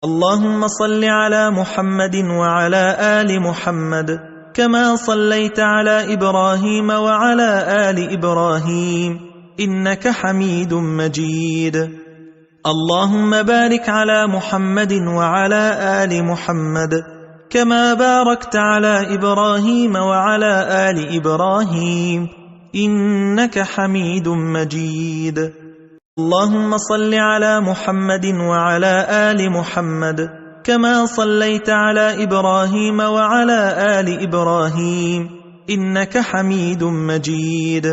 اللهم صل على محمد وعلى آل محمد كما صليت على إبراهيم وعلى آل إبراهيم إنك حميد مجيد. اللهم بارك على محمد وعلى آل محمد كما باركت على إبراهيم وعلى آل إبراهيم إنك حميد مجيد. اللهم صل على محمد وعلى آل محمد كما صليت على إبراهيم وعلى آل إبراهيم إنك حميد مجيد.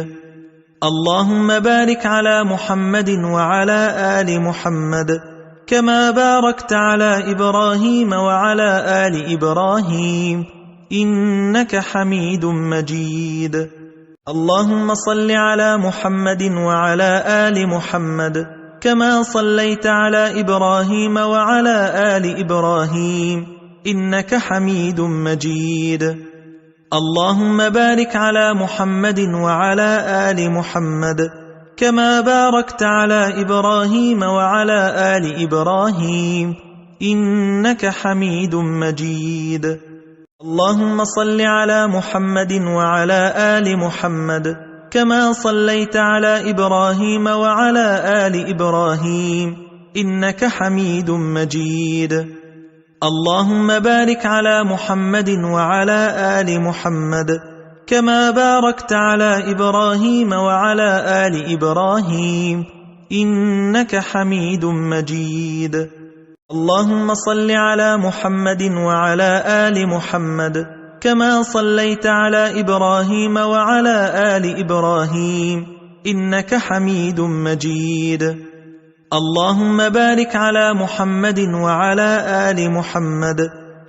اللهم بارك على محمد وعلى آل محمد كما باركت على إبراهيم وعلى آل إبراهيم إنك حميد مجيد. اللهم صل على محمد وعلى آل محمد كما صليت على إبراهيم وعلى آل إبراهيم إنك حميد مجيد. اللهم بارك على محمد وعلى آل محمد كما باركت على إبراهيم وعلى آل إبراهيم إنك حميد مجيد. اللهم صل على محمد وعلى آل محمد كما صليت على إبراهيم وعلى آل إبراهيم إنك حميد مجيد. اللهم بارك على محمد وعلى آل محمد كما باركت على إبراهيم وعلى آل إبراهيم إنك حميد مجيد. اللهم صل على محمد وعلى آل محمد كما صليت على إبراهيم وعلى آل إبراهيم إنك حميد مجيد. اللهم بارك على محمد وعلى آل محمد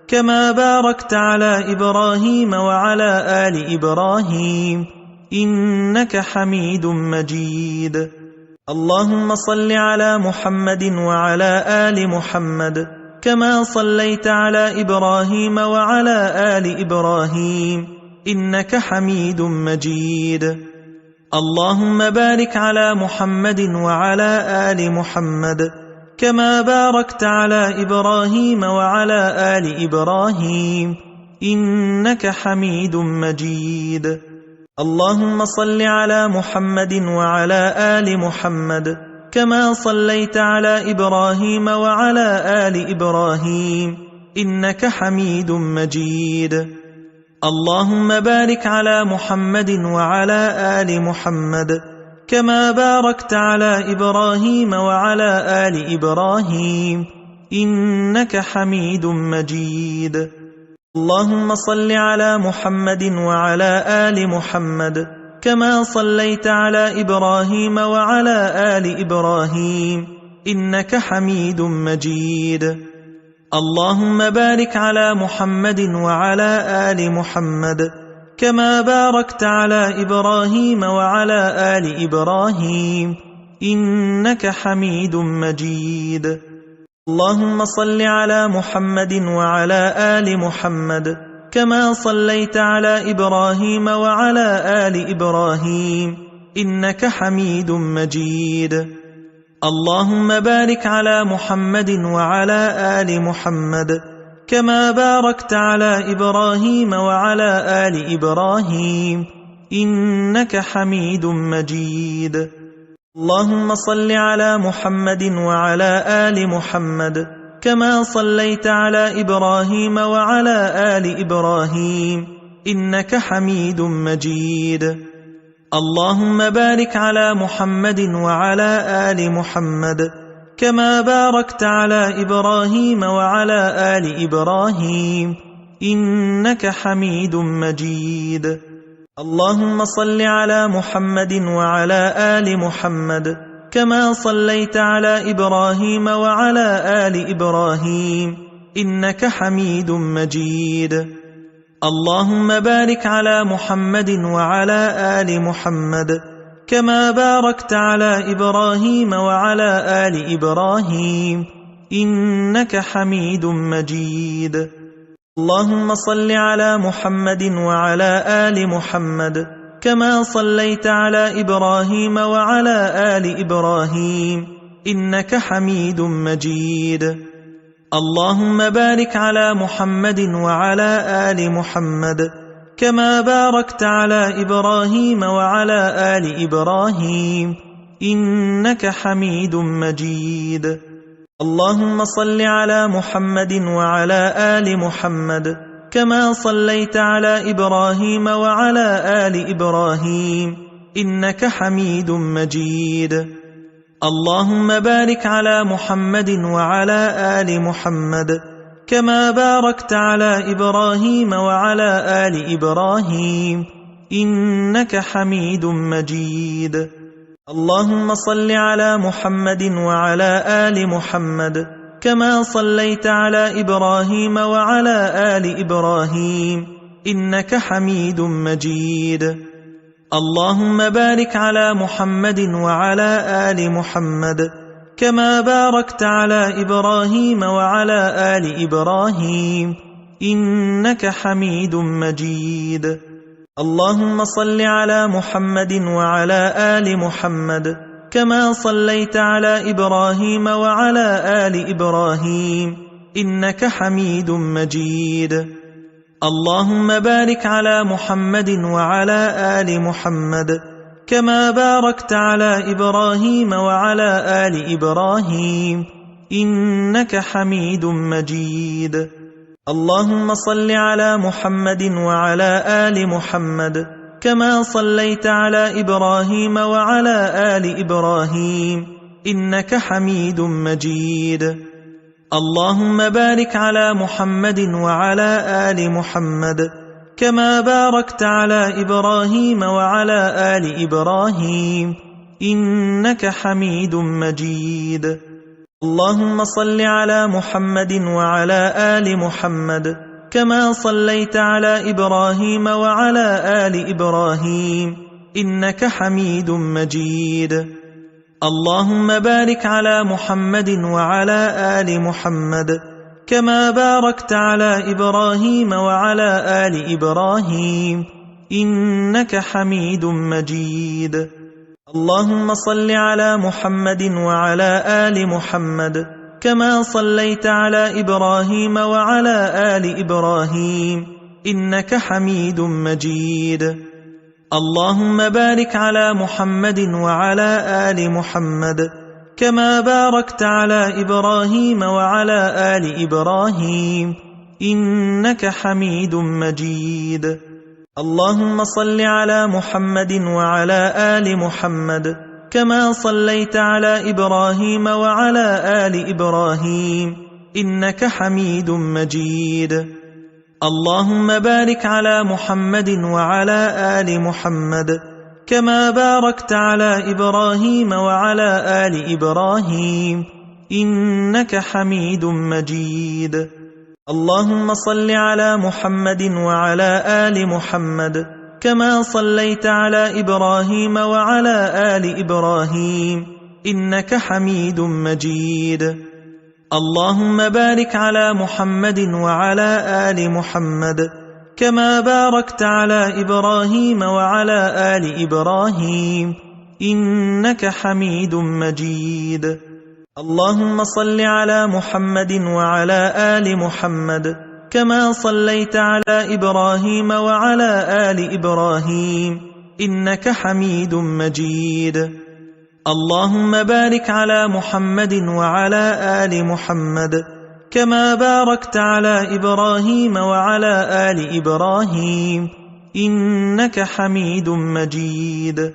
كما باركت على إبراهيم وعلى آل إبراهيم إنك حميد مجيد. اللهم صل على محمد وعلى آل محمد كما صليت على إبراهيم وعلى آل إبراهيم إنك حميد مجيد. اللهم بارك على محمد وعلى آل محمد كما باركت على إبراهيم وعلى آل إبراهيم إنك حميد مجيد. اللهم صل على محمد وعلى آل محمد كما صليت على إبراهيم وعلى آل إبراهيم إنك حميد مجيد. اللهم بارك على محمد وعلى آل محمد كما باركت على إبراهيم وعلى آل إبراهيم إنك حميد مجيد. اللهم صل على محمد وعلى آل محمد كما صليت على إبراهيم وعلى آل إبراهيم إنك حميد مجيد. اللهم بارك على محمد وعلى آل محمد كما باركت على إبراهيم وعلى آل إبراهيم إنك حميد مجيد. اللهم صل على محمد وعلى آل محمد كما صليت على إبراهيم وعلى آل إبراهيم إنك حميد مجيد. اللهم بارك على محمد وعلى آل محمد كما باركت على إبراهيم وعلى آل إبراهيم إنك حميد مجيد. اللهم صل على محمد وعلى آل محمد كما صليت على إبراهيم وعلى آل إبراهيم إنك حميد مجيد. اللهم بارك على محمد وعلى آل محمد كما باركت على إبراهيم وعلى آل إبراهيم إنك حميد مجيد. اللهم صل على محمد وعلى آل محمد كما صليت على إبراهيم وعلى آل إبراهيم إنك حميد مجيد. اللهم بارك على محمد وعلى آل محمد كما باركت على إبراهيم وعلى آل إبراهيم إنك حميد مجيد. اللهم صل على محمد وعلى آل محمد كما صليت على إبراهيم وعلى آل إبراهيم إنك حميد مجيد. اللهم بارك على محمد وعلى آل محمد كما باركت على إبراهيم وعلى آل إبراهيم إنك حميد مجيد. اللهم صل على محمد وعلى آل محمد كما صليت على إبراهيم وعلى آل إبراهيم إنك حميد مجيد. اللهم بارك على محمد وعلى آل محمد كما باركت على إبراهيم وعلى آل إبراهيم إنك حميد مجيد. اللهم صل على محمد وعلى آل محمد كما صليت على إبراهيم وعلى آل إبراهيم إنك حميد مجيد. اللهم بارك على محمد وعلى آل محمد كما باركت على إبراهيم وعلى آل إبراهيم إنك حميد مجيد. اللهم صل على محمد وعلى آل محمد كما صليت على إبراهيم وعلى آل إبراهيم إنك حميد مجيد. اللهم بارك على محمد وعلى آل محمد كما باركت على إبراهيم وعلى آل إبراهيم إنك حميد مجيد. اللهم صل على محمد وعلى آل محمد كما صليت على إبراهيم وعلى آل إبراهيم إنك حميد مجيد. اللهم بارك على محمد وعلى آل محمد كما باركت على إبراهيم وعلى آل إبراهيم إنك حميد مجيد. اللهم صل على محمد وعلى آل محمد كما صليت على إبراهيم وعلى آل إبراهيم إنك حميد مجيد. اللهم بارك على محمد وعلى آل محمد كما باركت على إبراهيم وعلى آل إبراهيم إنك حميد مجيد. اللهم صل على محمد وعلى آل محمد كما صليت على إبراهيم وعلى آل إبراهيم إنك حميد مجيد. اللهم بارك على محمد وعلى آل محمد كما باركت على إبراهيم وعلى آل إبراهيم إنك حميد مجيد. اللهم صل على محمد وعلى آل محمد كما صليت على إبراهيم وعلى آل إبراهيم إنك حميد مجيد. اللهم بارك على محمد وعلى آل محمد كما باركت على إبراهيم وعلى آل إبراهيم إنك حميد مجيد. اللهم صل على محمد وعلى آل محمد كما صليت على إبراهيم وعلى آل إبراهيم إنك حميد مجيد. اللهم بارك على محمد وعلى آل محمد كما باركت على إبراهيم وعلى آل إبراهيم إنك حميد مجيد. اللهم صل على محمد وعلى آل محمد كما صليت على إبراهيم وعلى آل إبراهيم إنك حميد مجيد. اللهم بارك على محمد وعلى آل محمد كما باركت على إبراهيم وعلى آل إبراهيم إنك حميد مجيد.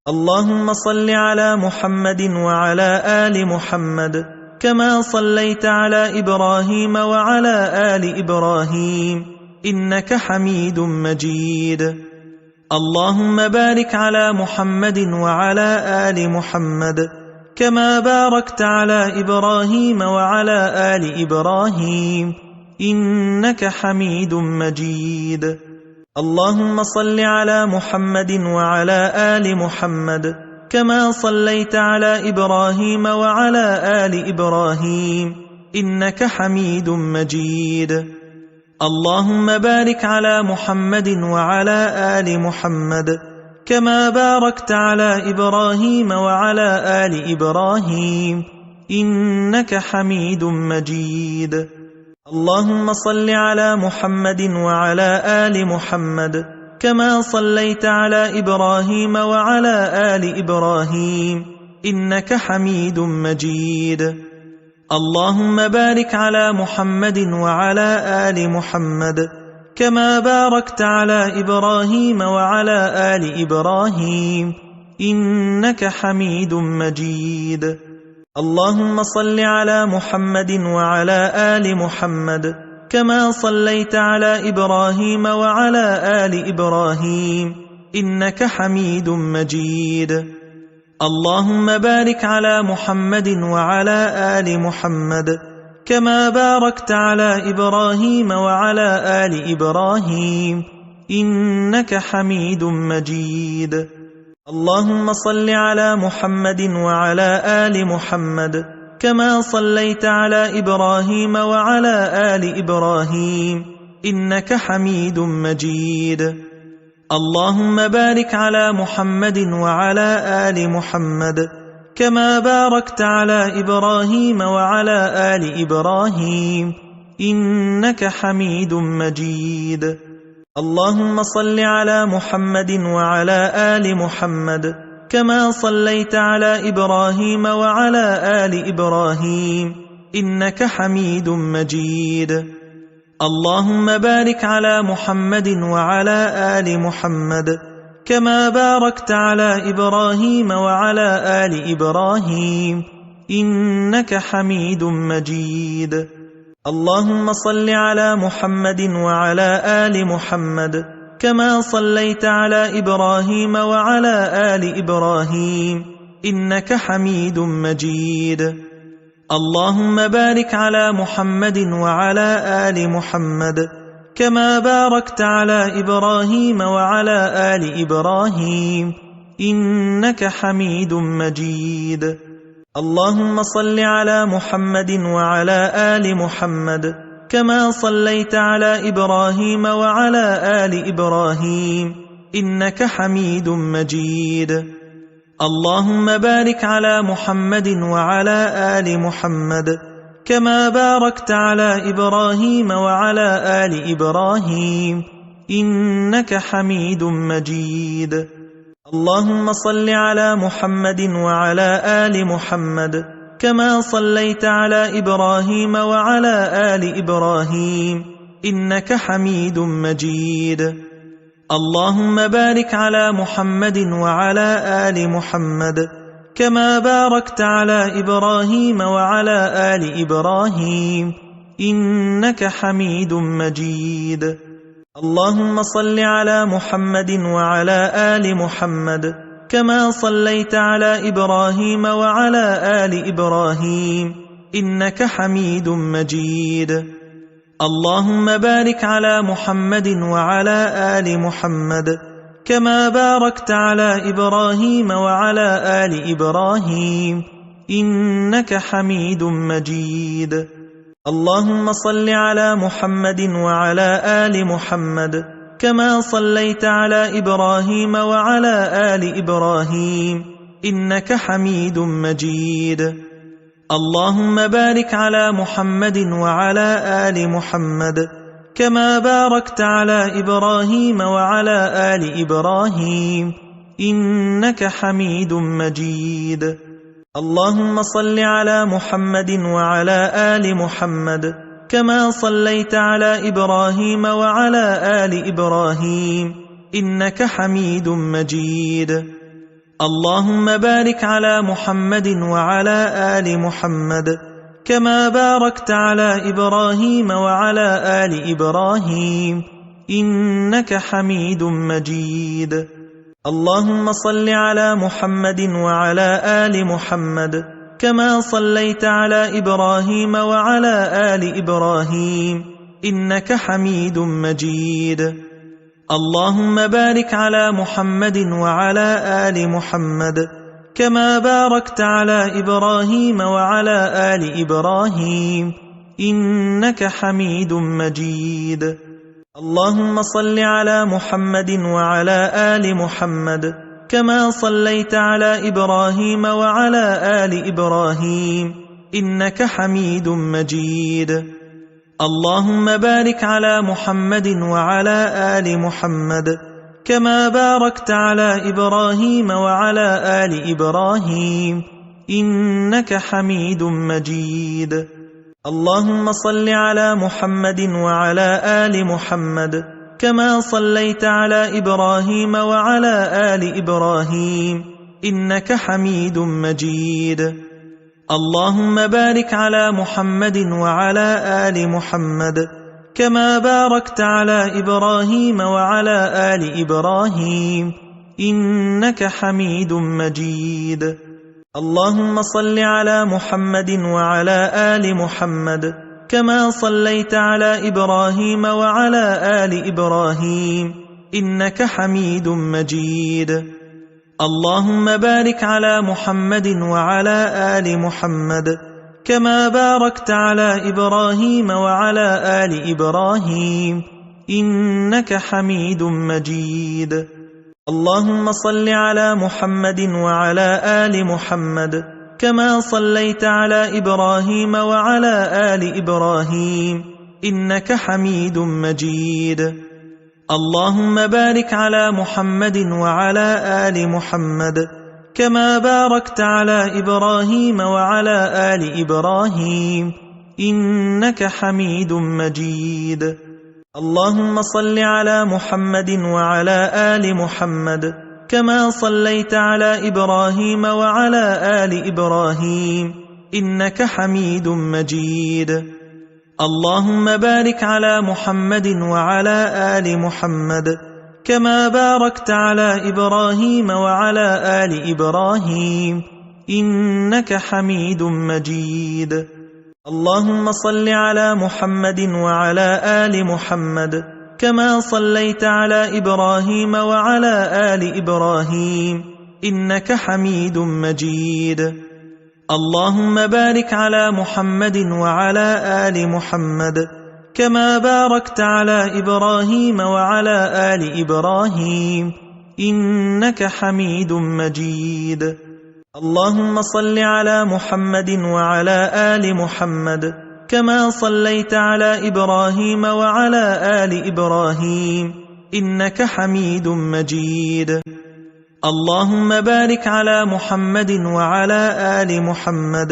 اللهم صل على محمد وعلى آل محمد كما صليت على إبراهيم وعلى آل إبراهيم إنك حميد مجيد. اللهم بارك على محمد وعلى آل محمد كما باركت على إبراهيم وعلى آل إبراهيم إنك حميد مجيد. اللهم صل على محمد وعلى آل محمد كما صليت على إبراهيم وعلى آل إبراهيم إنك حميد مجيد. اللهم بارك على محمد وعلى آل محمد كما باركت على إبراهيم وعلى آل إبراهيم إنك حميد مجيد. اللهم صل على محمد وعلى آل محمد كما صليت على إبراهيم وعلى آل إبراهيم إنك حميد مجيد. اللهم بارك على محمد وعلى آل محمد كما باركت على إبراهيم وعلى آل إبراهيم إنك حميد مجيد. اللهم صل على محمد وعلى آل محمد كما صليت على إبراهيم وعلى آل إبراهيم إنك حميد مجيد. اللهم بارك على محمد وعلى آل محمد كما باركت على إبراهيم وعلى آل إبراهيم إنك حميد مجيد. اللهم صل على محمد وعلى آل محمد كما صليت على إبراهيم وعلى آل إبراهيم إنك حميد مجيد. اللهم بارك على محمد وعلى آل محمد كما باركت على إبراهيم وعلى آل إبراهيم إنك حميد مجيد. اللهم صل على محمد وعلى آل محمد كما صليت على إبراهيم وعلى آل إبراهيم إنك حميد مجيد. اللهم بارك على محمد وعلى آل محمد كما باركت على إبراهيم وعلى آل إبراهيم إنك حميد مجيد. اللهم صل على محمد وعلى آل محمد كما صليت على إبراهيم وعلى آل إبراهيم إنك حميد مجيد. اللهم بارك على محمد وعلى آل محمد كما باركت على إبراهيم وعلى آل إبراهيم إنك حميد مجيد. اللهم صل على محمد وعلى آل محمد كما صليت على إبراهيم وعلى آل إبراهيم إنك حميد مجيد. اللهم بارك على محمد وعلى آل محمد كما باركت على إبراهيم وعلى آل إبراهيم إنك حميد مجيد. اللهم صل على محمد وعلى آل محمد كما صليت على إبراهيم وعلى آل إبراهيم إنك حميد مجيد. اللهم بارك على محمد وعلى آل محمد كما باركت على إبراهيم وعلى آل إبراهيم إنك حميد مجيد. اللهم صل على محمد وعلى آل محمد كما صليت على إبراهيم وعلى آل إبراهيم إنك حميد مجيد. اللهم بارك على محمد وعلى آل محمد كما باركت على إبراهيم وعلى آل إبراهيم إنك حميد مجيد. اللهم صل على محمد وعلى آل محمد كما صليت على إبراهيم وعلى آل إبراهيم إنك حميد مجيد. اللهم بارك على محمد وعلى آل محمد كما باركت على إبراهيم وعلى آل إبراهيم إنك حميد مجيد. اللهم صل على محمد وعلى آل محمد كما صليت على إبراهيم وعلى آل إبراهيم إنك حميد مجيد. اللهم بارك على محمد وعلى آل محمد كما باركت على إبراهيم وعلى آل إبراهيم إنك حميد مجيد. اللهم صل على محمد وعلى آل محمد كما صليت على إبراهيم وعلى آل إبراهيم إنك حميد مجيد. اللهم بارك على محمد وعلى آل محمد كما باركت على إبراهيم وعلى آل إبراهيم إنك حميد مجيد. اللهم صل على محمد وعلى آل محمد كما صليت على إبراهيم وعلى آل إبراهيم إنك حميد مجيد. اللهم بارك على محمد وعلى آل محمد كما باركت على إبراهيم وعلى آل إبراهيم إنك حميد مجيد. اللهم صل على محمد وعلى آل محمد كما صليت على إبراهيم وعلى آل إبراهيم إنك حميد مجيد. اللهم بارك على محمد وعلى آل محمد كما باركت على إبراهيم وعلى آل إبراهيم إنك حميد مجيد. اللهم صل على محمد وعلى آل محمد كما صليت على إبراهيم وعلى آل إبراهيم إنك حميد مجيد. اللهم بارك على محمد وعلى آل محمد كما باركت على إبراهيم وعلى آل إبراهيم إنك حميد مجيد. اللهم صل على محمد وعلى آل محمد كما صليت على إبراهيم وعلى آل إبراهيم إنك حميد مجيد. اللهم بارك على محمد وعلى آل محمد كما باركت على إبراهيم وعلى آل إبراهيم إنك حميد مجيد. اللهم صل على محمد وعلى آل محمد كما صليت على إبراهيم وعلى آل إبراهيم إنك حميد مجيد. اللهم بارك على محمد وعلى آل محمد كما باركت على إبراهيم وعلى آل إبراهيم إنك حميد مجيد. اللهم صل على محمد وعلى آل محمد كما صليت على إبراهيم وعلى آل إبراهيم إنك حميد مجيد. اللهم بارك على محمد وعلى آل محمد كما باركت على إبراهيم وعلى آل إبراهيم إنك حميد مجيد. اللهم صل على محمد وعلى آل محمد كما صليت على إبراهيم وعلى آل إبراهيم إنك حميد مجيد. اللهم بارك على محمد وعلى آل محمد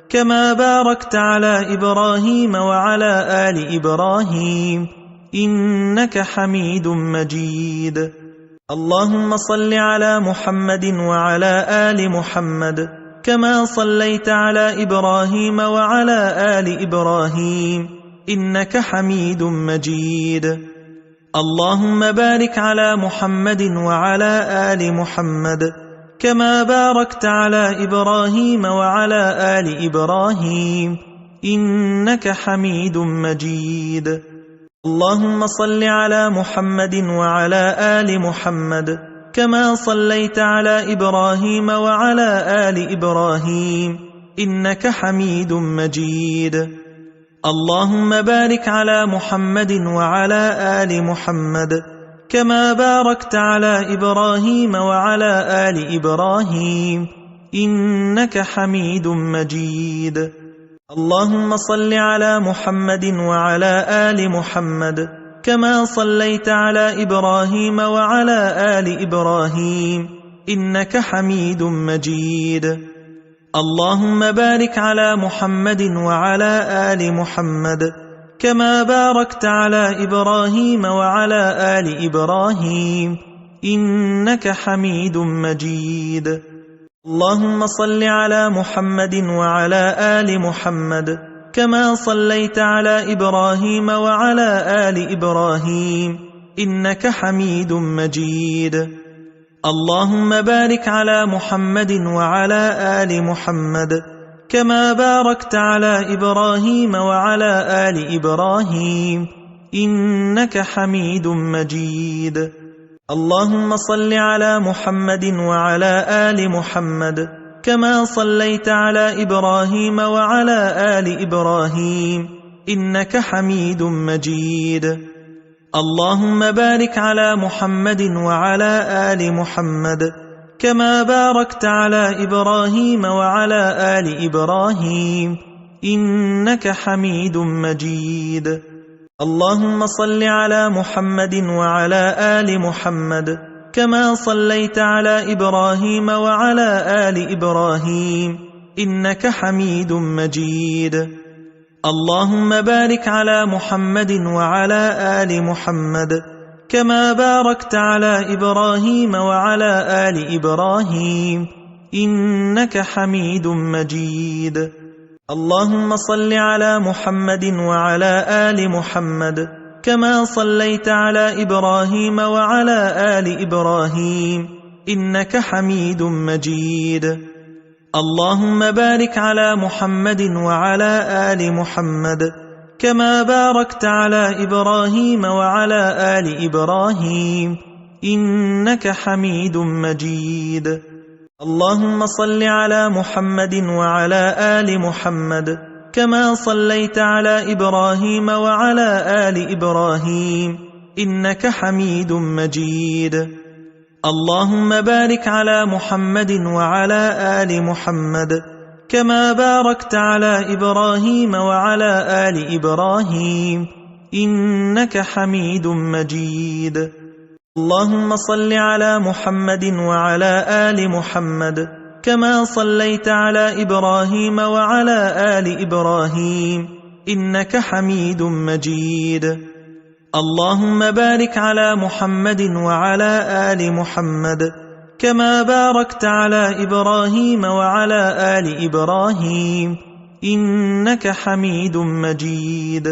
كما باركت على إبراهيم وعلى آل إبراهيم إنك حميد مجيد. اللهم صل على محمد وعلى آل محمد كما صليت على إبراهيم وعلى آل إبراهيم إنك حميد مجيد. اللهم بارك على محمد وعلى آل محمد كما باركت على إبراهيم وعلى آل إبراهيم إنك حميد مجيد. اللهم صل على محمد وعلى آل محمد كما صليت على إبراهيم وعلى آل إبراهيم إنك حميد مجيد. اللهم بارك على محمد وعلى آل محمد كما باركت على إبراهيم وعلى آل إبراهيم إنك حميد مجيد. اللهم صل على محمد وعلى آل محمد كما صليت على إبراهيم وعلى آل إبراهيم إنك حميد مجيد. اللهم بارك على محمد وعلى آل محمد كما باركت على إبراهيم وعلى آل إبراهيم إنك حميد مجيد. اللهم صل على محمد وعلى آل محمد كما صليت على إبراهيم وعلى آل إبراهيم إنك حميد مجيد. اللهم بارك على محمد وعلى آل محمد كما باركت على إبراهيم وعلى آل إبراهيم إنك حميد مجيد. اللهم صل على محمد وعلى آل محمد كما صليت على إبراهيم وعلى آل إبراهيم إنك حميد مجيد. اللهم بارك على محمد وعلى آل محمد كما باركت على إبراهيم وعلى آل إبراهيم إنك حميد مجيد. اللهم صل على محمد وعلى آل محمد كما صليت على إبراهيم وعلى آل إبراهيم إنك حميد مجيد. اللهم بارك على محمد وعلى آل محمد كما باركت على إبراهيم وعلى آل إبراهيم إنك حميد مجيد. اللهم صل على محمد وعلى آل محمد كما صليت على إبراهيم وعلى آل إبراهيم إنك حميد مجيد. اللهم بارك على محمد وعلى آل محمد كما باركت على إبراهيم وعلى آل إبراهيم إنك حميد مجيد. اللهم صل على محمد وعلى آل محمد كما صليت على إبراهيم وعلى آل إبراهيم إنك حميد مجيد. اللهم بارك على محمد وعلى آل محمد كما باركت على إبراهيم وعلى آل إبراهيم إنك حميد مجيد. اللهم صل على محمد وعلى آل محمد كما صليت على إبراهيم وعلى آل إبراهيم إنك حميد مجيد. اللهم بارك على محمد وعلى آل محمد كما باركت على إبراهيم وعلى آل إبراهيم إنك حميد مجيد.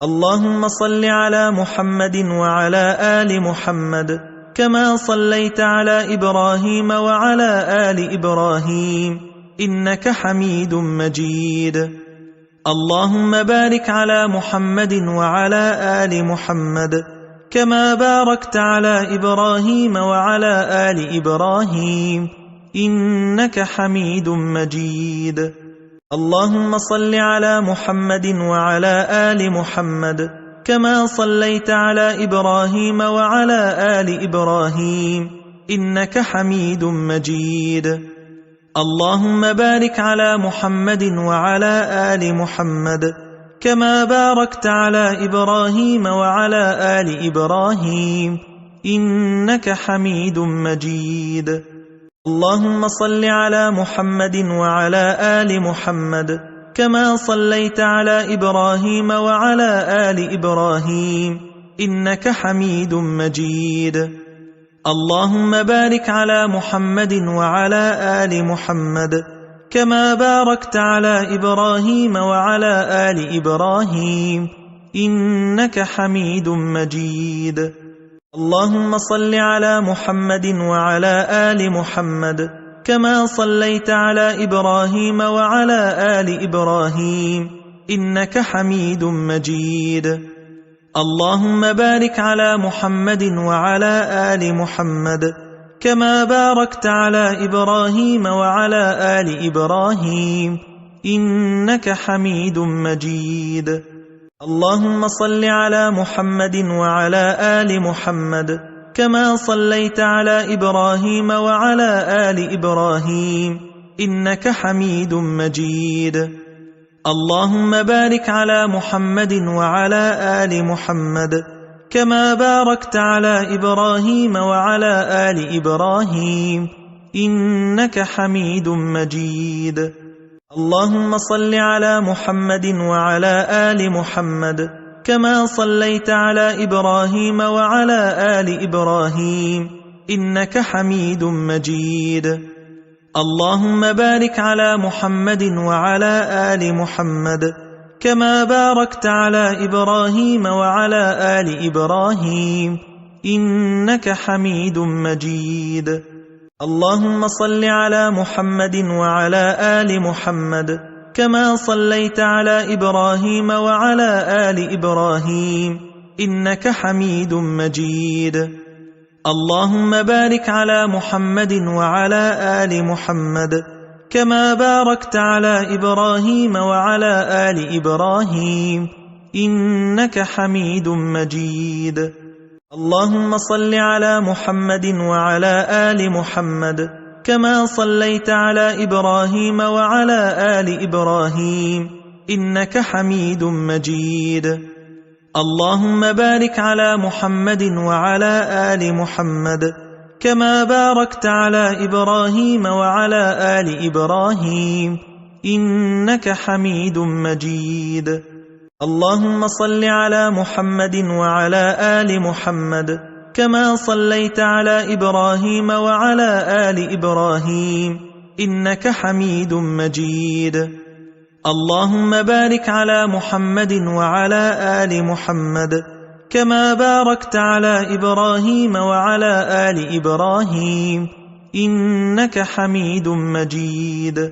اللهم صل على محمد وعلى آل محمد كما صليت على إبراهيم وعلى آل إبراهيم إنك حميد مجيد. اللهم بارك على محمد وعلى آل محمد كما باركت على إبراهيم وعلى آل إبراهيم إنك حميد مجيد. اللهم صل على محمد وعلى آل محمد كما صليت على إبراهيم وعلى آل إبراهيم إنك حميد مجيد. اللهم بارك على محمد وعلى آل محمد كما باركت على إبراهيم وعلى آل إبراهيم إنك حميد مجيد. اللهم صل على محمد وعلى آل محمد كما صليت على إبراهيم وعلى آل إبراهيم إنك حميد مجيد. اللهم بارك على محمد وعلى آل محمد كما باركت على إبراهيم وعلى آل إبراهيم إنك حميد مجيد. اللهم صل على محمد وعلى آل محمد كما صليت على إبراهيم وعلى آل إبراهيم إنك حميد مجيد. اللهم بارك على محمد وعلى آل محمد كما باركت على إبراهيم وعلى آل إبراهيم إنك حميد مجيد. اللهم صل على محمد وعلى آل محمد كما صليت على إبراهيم وعلى آل إبراهيم إنك حميد مجيد. اللهم بارك على محمد وعلى آل محمد كما باركت على إبراهيم وعلى آل إبراهيم إنك حميد مجيد. اللهم صل على محمد وعلى آل محمد كما صليت على إبراهيم وعلى آل إبراهيم إنك حميد مجيد. اللهم بارك على محمد وعلى آل محمد كما باركت على إبراهيم وعلى آل إبراهيم إنك حميد مجيد. اللهم صل على محمد وعلى آل محمد كما صليت على إبراهيم وعلى آل إبراهيم إنك حميد مجيد. اللهم بارك على محمد وعلى آل محمد كما باركت على إبراهيم وعلى آل إبراهيم إنك حميد مجيد. اللهم صل على محمد وعلى آل محمد كما صليت على إبراهيم وعلى آل إبراهيم إنك حميد مجيد. اللهم بارك على محمد وعلى آل محمد كما باركت على إبراهيم وعلى آل إبراهيم إنك حميد مجيد. اللهم صل على محمد وعلى آل محمد كما صليت على إبراهيم وعلى آل إبراهيم إنك حميد مجيد. اللهم بارك على محمد وعلى آل محمد كما باركت على إبراهيم وعلى آل إبراهيم إنك حميد مجيد.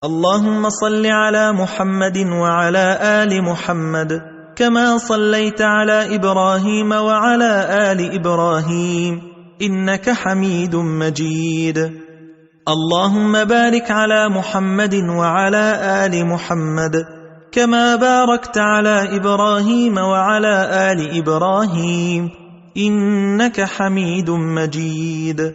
اللهم صل على محمد وعلى آل محمد كما صليت على إبراهيم وعلى آل إبراهيم إنك حميد مجيد. اللهم بارك على محمد وعلى آل محمد كما باركت على إبراهيم وعلى آل إبراهيم إنك حميد مجيد.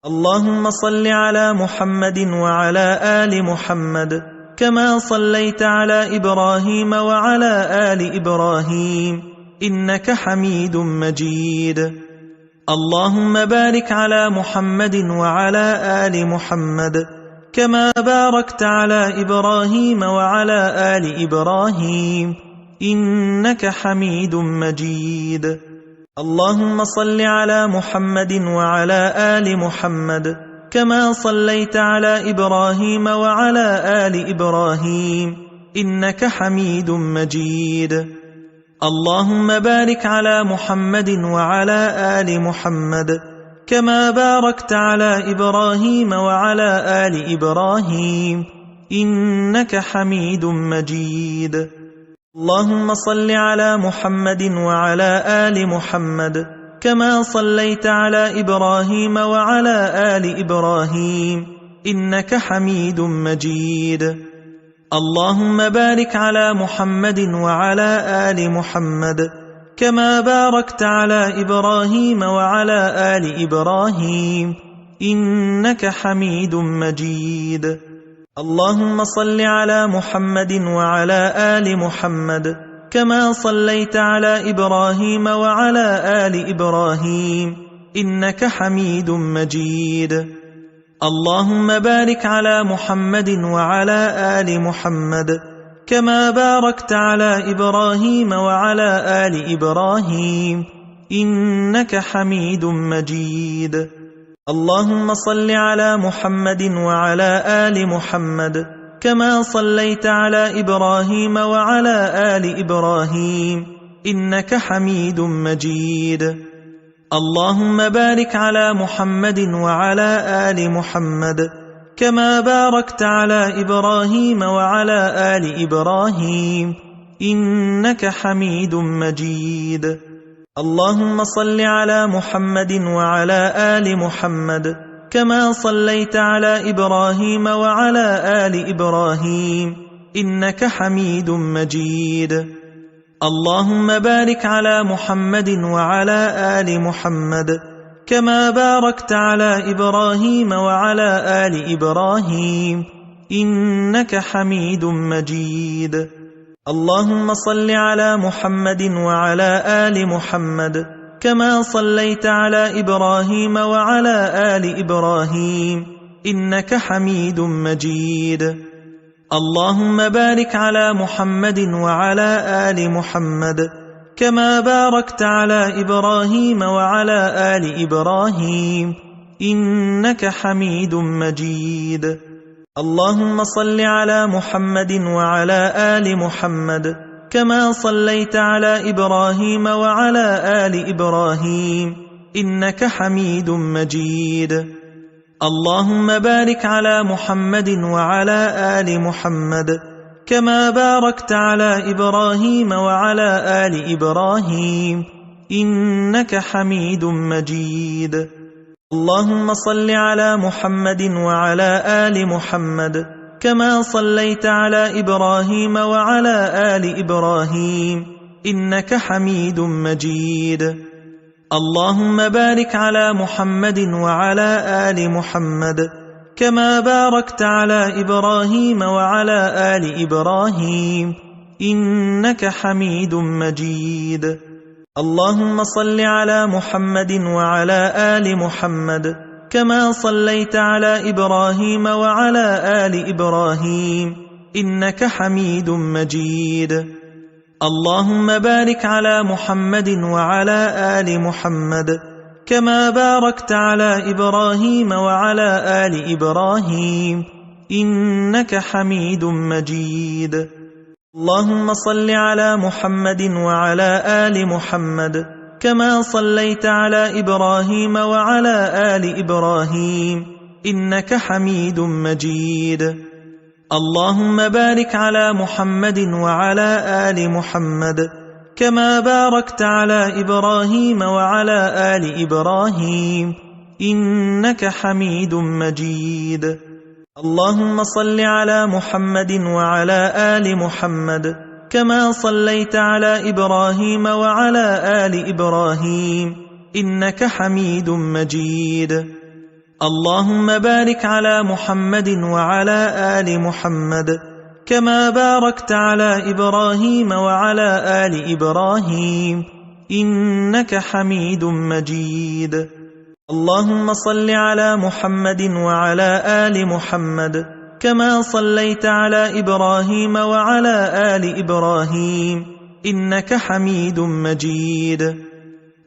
اللهم صل على محمد وعلى آل محمد كما صليت على إبراهيم وعلى آل إبراهيم إنك حميد مجيد. اللهم بارك على محمد وعلى آل محمد كما باركت على إبراهيم وعلى آل إبراهيم إنك حميد مجيد. اللهم صل على محمد وعلى آل محمد كما صليت على إبراهيم وعلى آل إبراهيم إنك حميد مجيد. اللهم بارك على محمد وعلى آل محمد كما باركت على إبراهيم وعلى آل إبراهيم إنك حميد مجيد. اللهم صل على محمد وعلى آل محمد كما صليت على إبراهيم وعلى آل إبراهيم إنك حميد مجيد. اللهم بارك على محمد وعلى آل محمد كما باركت على إبراهيم وعلى آل إبراهيم إنك حميد مجيد. اللهم صل على محمد وعلى آل محمد كما صليت على إبراهيم وعلى آل إبراهيم إنك حميد مجيد. اللهم بارك على محمد وعلى آل محمد كما باركت على إبراهيم وعلى آل إبراهيم إنك حميد مجيد. اللهم صل على محمد وعلى آل محمد كما صليت على إبراهيم وعلى آل إبراهيم إنك حميد مجيد. اللهم بارك على محمد وعلى آل محمد كما باركت على إبراهيم وعلى آل إبراهيم إنك حميد مجيد. اللهم صل على محمد وعلى آل محمد كما صليت على إبراهيم وعلى آل إبراهيم إنك حميد مجيد. اللهم بارك على محمد وعلى آل محمد كما باركت على إبراهيم وعلى آل إبراهيم إنك حميد مجيد. اللهم صل على محمد وعلى آل محمد كما صليت على إبراهيم وعلى آل إبراهيم إنك حميد مجيد. اللهم بارك على محمد وعلى آل محمد كما باركت على إبراهيم وعلى آل إبراهيم إنك حميد مجيد. اللهم صل على محمد وعلى آل محمد كما صليت على إبراهيم وعلى آل إبراهيم إنك حميد مجيد. اللهم بارك على محمد وعلى آل محمد كما باركت على إبراهيم وعلى آل إبراهيم إنك حميد مجيد. اللهم صل على محمد وعلى آل محمد كما صليت على إبراهيم وعلى آل إبراهيم إنك حميد مجيد. اللهم بارك على محمد وعلى آل محمد كما باركت على إبراهيم وعلى آل إبراهيم إنك حميد مجيد. اللهم صل على محمد وعلى آل محمد كما صليت على إبراهيم وعلى آل إبراهيم إنك حميد مجيد. اللهم بارك على محمد وعلى آل محمد كما باركت على إبراهيم وعلى آل إبراهيم إنك حميد مجيد. اللهم صل على محمد وعلى آل محمد كما صليت على إبراهيم وعلى آل إبراهيم إنك حميد مجيد. اللهم بارك على محمد وعلى آل محمد كما باركت على إبراهيم وعلى آل إبراهيم إنك حميد مجيد. اللهم صل على محمد وعلى آل محمد كما صليت على إبراهيم وعلى آل إبراهيم إنك حميد مجيد. اللهم بارك على محمد وعلى آل محمد كما باركت على إبراهيم وعلى آل إبراهيم إنك حميد مجيد. اللهم صل على محمد وعلى آل محمد كما صليت على إبراهيم وعلى آل إبراهيم إنك حميد مجيد.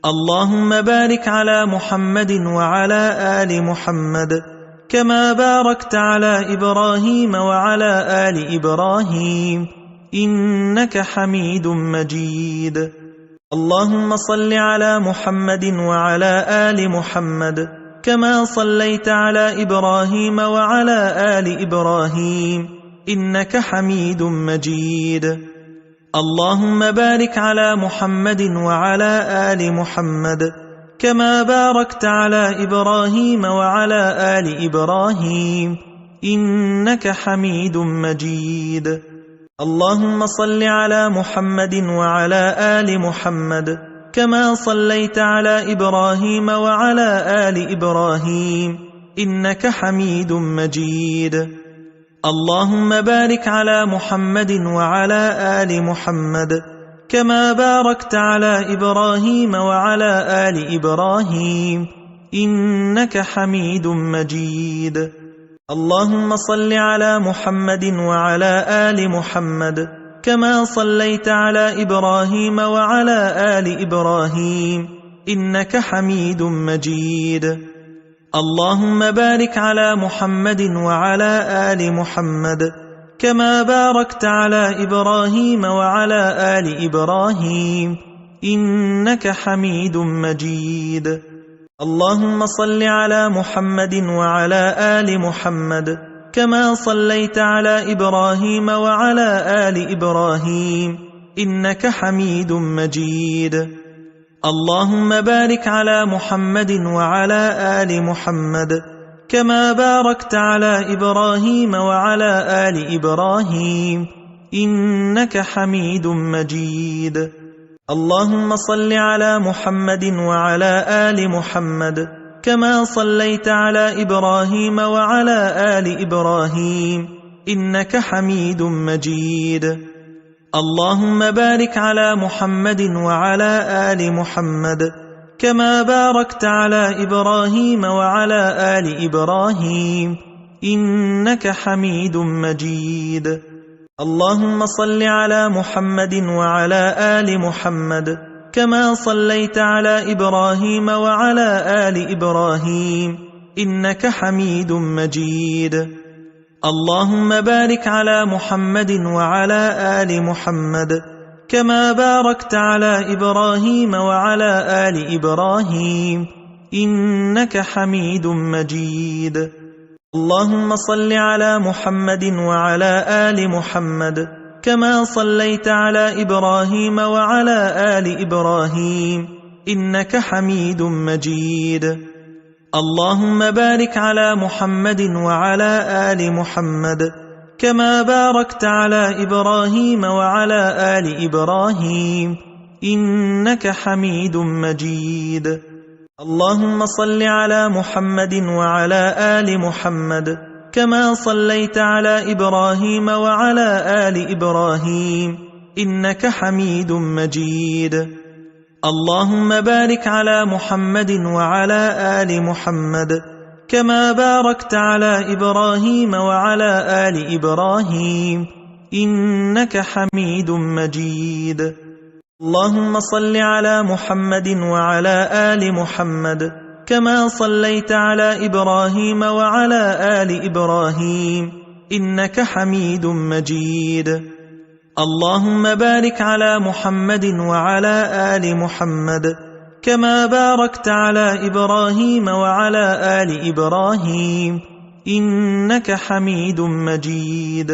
اللهم بارك على محمد وعلى آل محمد كما باركت على إبراهيم وعلى آل إبراهيم إنك حميد مجيد. اللهم صل على محمد وعلى آل محمد كما صليت على إبراهيم وعلى آل إبراهيم إنك حميد مجيد. اللهم بارك على محمد وعلى آل محمد كما باركت على إبراهيم وعلى آل إبراهيم إنك حميد مجيد. اللهم صل على محمد وعلى آل محمد كما صليت على إبراهيم وعلى آل إبراهيم إنك حميد مجيد. اللهم بارك على محمد وعلى آل محمد كما باركت على إبراهيم وعلى آل إبراهيم إنك حميد مجيد. اللهم صل على محمد وعلى آل محمد كما صليت على إبراهيم وعلى آل إبراهيم إنك حميد مجيد. اللهم بارك على محمد وعلى آل محمد كما باركت على إبراهيم وعلى آل إبراهيم إنك حميد مجيد. اللهم صل على محمد وعلى آل محمد كما صليت على إبراهيم وعلى آل إبراهيم إنك حميد مجيد. اللهم بارك على محمد وعلى آل محمد كما باركت على إبراهيم وعلى آل إبراهيم إنك حميد مجيد. اللهم صل على محمد وعلى آل محمد كما صليت على إبراهيم وعلى آل إبراهيم إنك حميد مجيد. اللهم بارك على محمد وعلى آل محمد كما باركت على إبراهيم وعلى آل إبراهيم إنك حميد مجيد. اللهم صل على محمد وعلى آل محمد كما صليت على إبراهيم وعلى آل إبراهيم إنك حميد مجيد. اللهم بارك على محمد وعلى آل محمد كما باركت على إبراهيم وعلى آل إبراهيم إنك حميد مجيد. اللهم صل على محمد وعلى آل محمد كما صليت على إبراهيم وعلى آل إبراهيم إنك حميد مجيد. اللهم بارك على محمد وعلى آل محمد كما باركت على إبراهيم وعلى آل إبراهيم إنك حميد مجيد. اللهم صل على محمد وعلى آل محمد كما صليت على إبراهيم وعلى آل إبراهيم إنك حميد مجيد. اللهم بارك على محمد وعلى آل محمد كما باركت على إبراهيم وعلى آل إبراهيم إنك حميد مجيد. اللهم صل على محمد وعلى آل محمد كما صليت على إبراهيم وعلى آل إبراهيم إنك حميد مجيد. اللهم بارك على محمد وعلى آل محمد كما باركت على إبراهيم وعلى آل إبراهيم إنك حميد مجيد.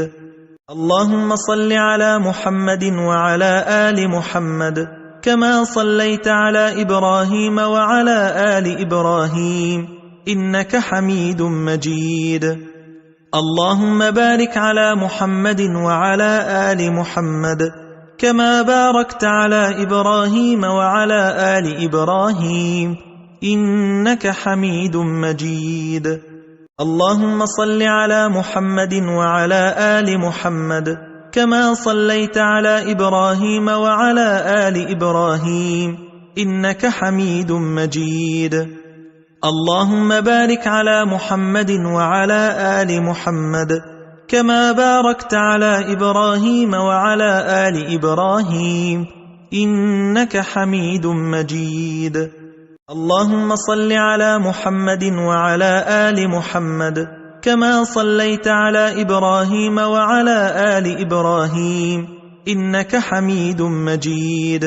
اللهم صل على محمد وعلى آل محمد كما صليت على إبراهيم وعلى آل إبراهيم إنك حميد مجيد. اللهم بارك على محمد وعلى آل محمد كما باركت على إبراهيم وعلى آل إبراهيم إنك حميد مجيد. اللهم صل على محمد وعلى آل محمد كما صليت على إبراهيم وعلى آل إبراهيم إنك حميد مجيد. اللهم بارك على محمد وعلى آل محمد كما باركت على إبراهيم وعلى آل إبراهيم إنك حميد مجيد. اللهم صل على محمد وعلى آل محمد كما صليت على إبراهيم وعلى آل إبراهيم إنك حميد مجيد.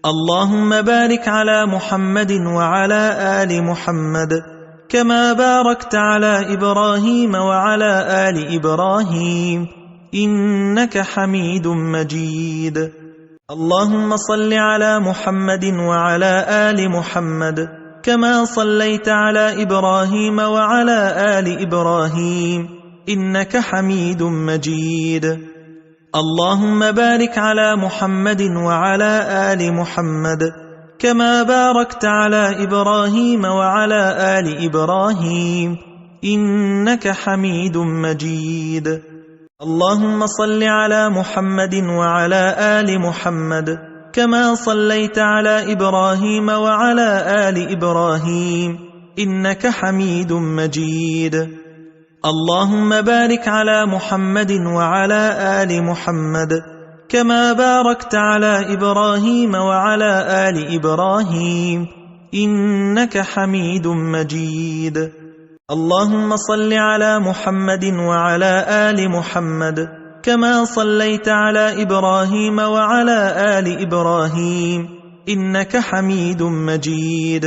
اللهم بارك على محمد وعلى آل محمد كما باركت على إبراهيم وعلى آل إبراهيم إنك حميد مجيد. اللهم صل على محمد وعلى آل محمد كما صليت على إبراهيم وعلى آل إبراهيم إنك حميد مجيد. اللهم بارك على محمد وعلى آل محمد كما باركت على إبراهيم وعلى آل إبراهيم إنك حميد مجيد. اللهم صل على محمد وعلى آل محمد كما صليت على إبراهيم وعلى آل إبراهيم إنك حميد مجيد. اللهم بارك على محمد وعلى آل محمد كما باركت على إبراهيم وعلى آل إبراهيم إنك حميد مجيد. اللهم صل على محمد وعلى آل محمد كما صليت على إبراهيم وعلى آل إبراهيم إنك حميد مجيد.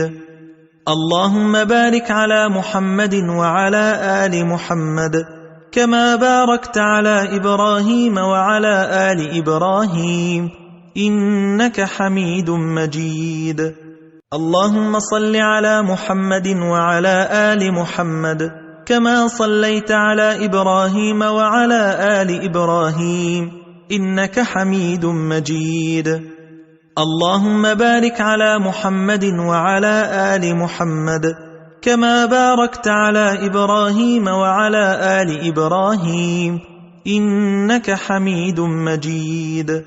اللهم بارك على محمد وعلى آل محمد كما باركت على إبراهيم وعلى آل إبراهيم إنك حميد مجيد. اللهم صل على محمد وعلى آل محمد كما صليت على إبراهيم وعلى آل إبراهيم إنك حميد مجيد. اللهم بارك على محمد وعلى آل محمد كما باركت على إبراهيم وعلى آل إبراهيم إنك حميد مجيد.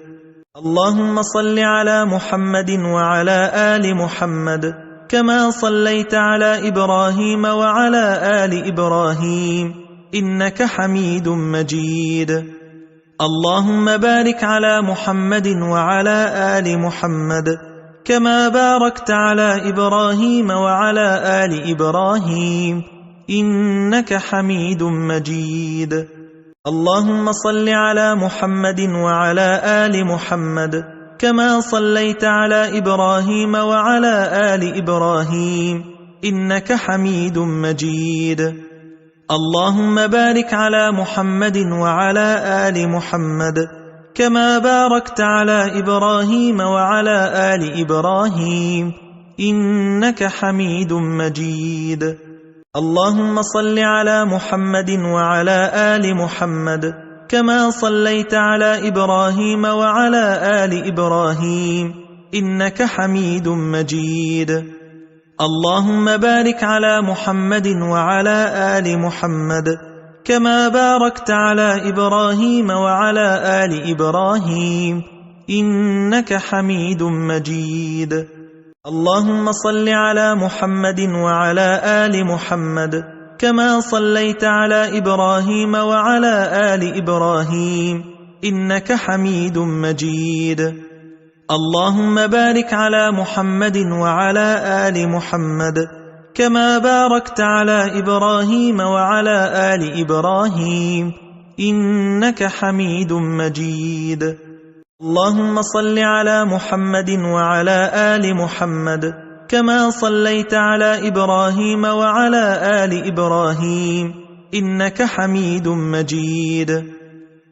اللهم صل على محمد وعلى آل محمد كما صليت على إبراهيم وعلى آل إبراهيم إنك حميد مجيد. اللهم بارك على محمد وعلى آل محمد كما باركت على إبراهيم وعلى آل إبراهيم إنك حميد مجيد. اللهم صل على محمد وعلى آل محمد كما صليت على إبراهيم وعلى آل إبراهيم إنك حميد مجيد. اللهم بارك على محمد وعلى آل محمد كما باركت على إبراهيم وعلى آل إبراهيم إنك حميد مجيد. اللهم صل على محمد وعلى آل محمد كما صليت على إبراهيم وعلى آل إبراهيم إنك حميد مجيد. اللهم بارك على محمد وعلى آل محمد كما باركت على إبراهيم وعلى آل إبراهيم إنك حميد مجيد. اللهم صل على محمد وعلى آل محمد كما صليت على إبراهيم وعلى آل إبراهيم إنك حميد مجيد. اللهم بارك على محمد وعلى آل محمد كما باركت على إبراهيم وعلى آل إبراهيم إنك حميد مجيد. اللهم صل على محمد وعلى آل محمد كما صليت على إبراهيم وعلى آل إبراهيم إنك حميد مجيد.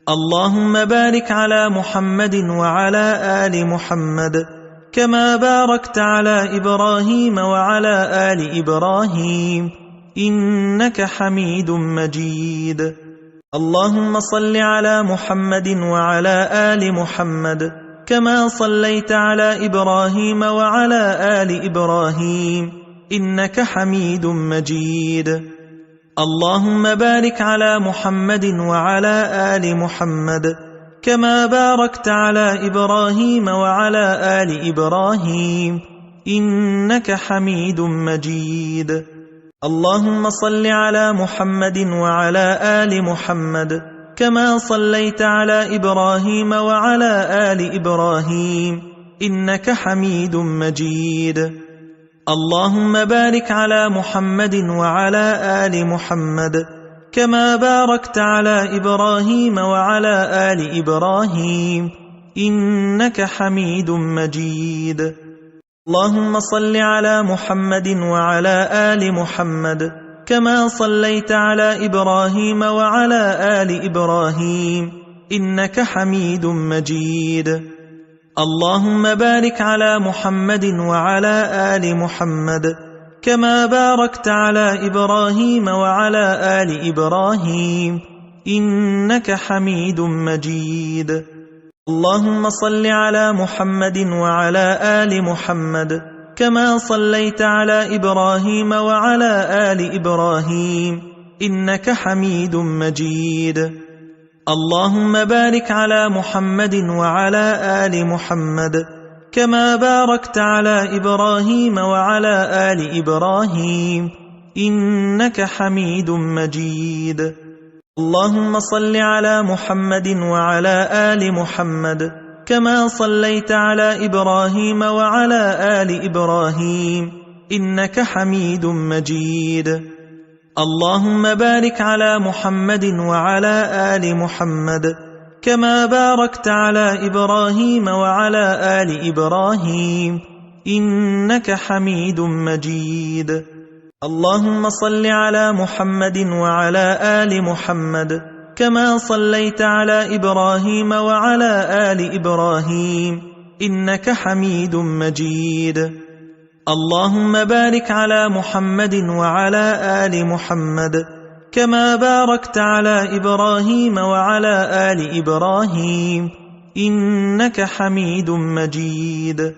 اللهم بارك على محمد وعلى آل محمد كما باركت على إبراهيم وعلى آل إبراهيم إنك حميد مجيد. اللهم صل على محمد وعلى آل محمد كما صليت على إبراهيم وعلى آل إبراهيم إنك حميد مجيد. اللهم بارك على محمد وعلى آل محمد كما باركت على إبراهيم وعلى آل إبراهيم إنك حميد مجيد. اللهم صل على محمد وعلى آل محمد كما صليت على إبراهيم وعلى آل إبراهيم إنك حميد مجيد. اللهم بارك على محمد وعلى آل محمد كما باركت على إبراهيم وعلى آل إبراهيم إنك حميد مجيد. اللهم صل على محمد وعلى آل محمد كما صليت على إبراهيم وعلى آل إبراهيم إنك حميد مجيد. اللهم بارك على محمد وعلى آل محمد كما باركت على إبراهيم وعلى آل إبراهيم إنك حميد مجيد. اللهم صل على محمد وعلى آل محمد كما صليت على إبراهيم وعلى آل إبراهيم إنك حميد مجيد. اللهم بارك على محمد وعلى آل محمد كما باركت على إبراهيم وعلى آل إبراهيم إنك حميد مجيد. اللهم صل على محمد وعلى آل محمد كما صليت على إبراهيم وعلى آل إبراهيم إنك حميد مجيد. اللهم بارك على محمد وعلى آل محمد كما باركت على إبراهيم وعلى آل إبراهيم إنك حميد مجيد. اللهم صل على محمد وعلى آل محمد كما صليت على إبراهيم وعلى آل إبراهيم إنك حميد مجيد. اللهم بارك على محمد وعلى آل محمد كما باركت على إبراهيم وعلى آل إبراهيم إنك حميد مجيد.